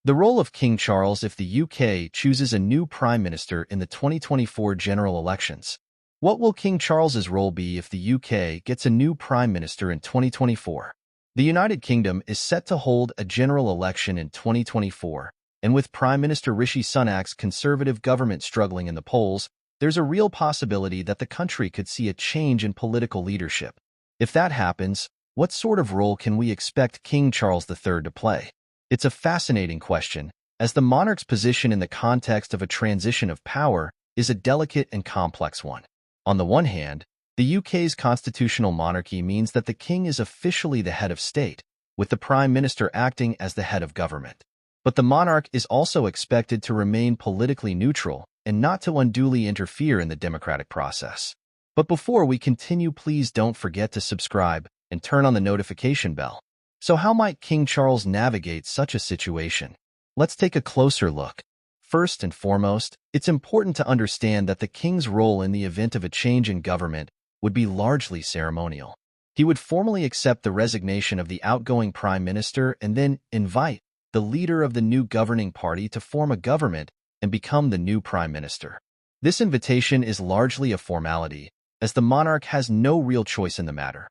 The role of King Charles if the UK chooses a new Prime Minister in the 2024 general elections. What will King Charles's role be if the UK gets a new Prime Minister in 2024? The United Kingdom is set to hold a general election in 2024, and with Prime Minister Rishi Sunak's Conservative government struggling in the polls, there's a real possibility that the country could see a change in political leadership. If that happens, what sort of role can we expect King Charles III to play? It's a fascinating question, as the monarch's position in the context of a transition of power is a delicate and complex one. On the one hand, the UK's constitutional monarchy means that the king is officially the head of state, with the prime minister acting as the head of government. But the monarch is also expected to remain politically neutral and not to unduly interfere in the democratic process. But before we continue, please don't forget to subscribe and turn on the notification bell. So how might King Charles navigate such a situation? Let's take a closer look. First and foremost, it's important to understand that the king's role in the event of a change in government would be largely ceremonial. He would formally accept the resignation of the outgoing prime minister and then invite the leader of the new governing party to form a government and become the new prime minister. This invitation is largely a formality, as the monarch has no real choice in the matter.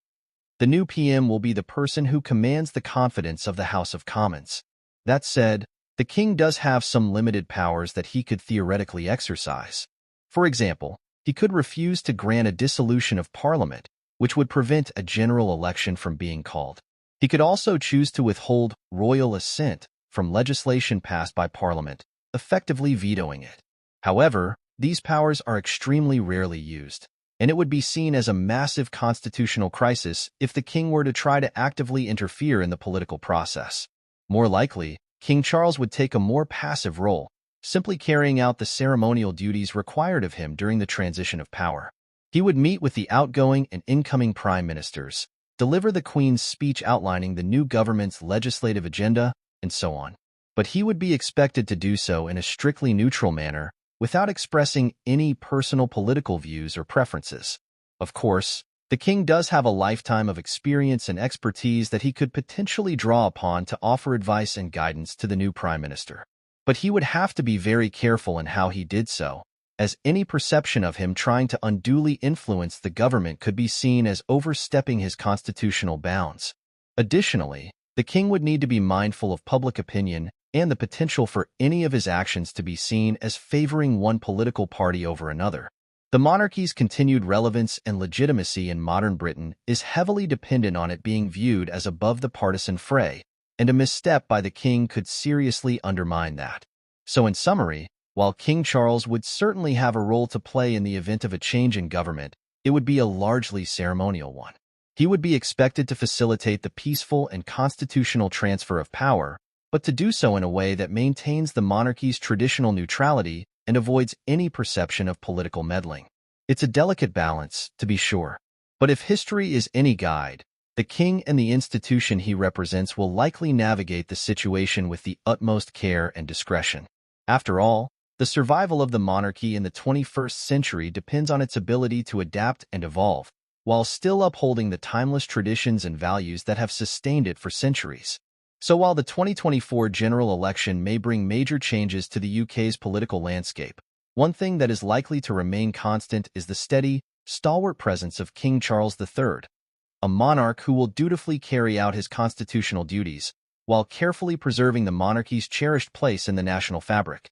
The new PM will be the person who commands the confidence of the House of Commons. That said, the king does have some limited powers that he could theoretically exercise. For example, he could refuse to grant a dissolution of Parliament, which would prevent a general election from being called. He could also choose to withhold royal assent from legislation passed by Parliament, effectively vetoing it. However, these powers are extremely rarely used, and it would be seen as a massive constitutional crisis if the king were to try to actively interfere in the political process. More likely, King Charles would take a more passive role, simply carrying out the ceremonial duties required of him during the transition of power. He would meet with the outgoing and incoming prime ministers, deliver the Queen's speech outlining the new government's legislative agenda, and so on. But he would be expected to do so in a strictly neutral manner, without expressing any personal political views or preferences. Of course, the king does have a lifetime of experience and expertise that he could potentially draw upon to offer advice and guidance to the new prime minister. But he would have to be very careful in how he did so, as any perception of him trying to unduly influence the government could be seen as overstepping his constitutional bounds. Additionally, the king would need to be mindful of public opinion and the potential for any of his actions to be seen as favoring one political party over another. The monarchy's continued relevance and legitimacy in modern Britain is heavily dependent on it being viewed as above the partisan fray, and a misstep by the king could seriously undermine that. So in summary, while King Charles would certainly have a role to play in the event of a change in government, it would be a largely ceremonial one. He would be expected to facilitate the peaceful and constitutional transfer of power, but to do so in a way that maintains the monarchy's traditional neutrality and avoids any perception of political meddling. It's a delicate balance, to be sure. But if history is any guide, the king and the institution he represents will likely navigate the situation with the utmost care and discretion. After all, the survival of the monarchy in the 21st century depends on its ability to adapt and evolve, while still upholding the timeless traditions and values that have sustained it for centuries. So while the 2024 general election may bring major changes to the UK's political landscape, one thing that is likely to remain constant is the steady, stalwart presence of King Charles III, a monarch who will dutifully carry out his constitutional duties, while carefully preserving the monarchy's cherished place in the national fabric.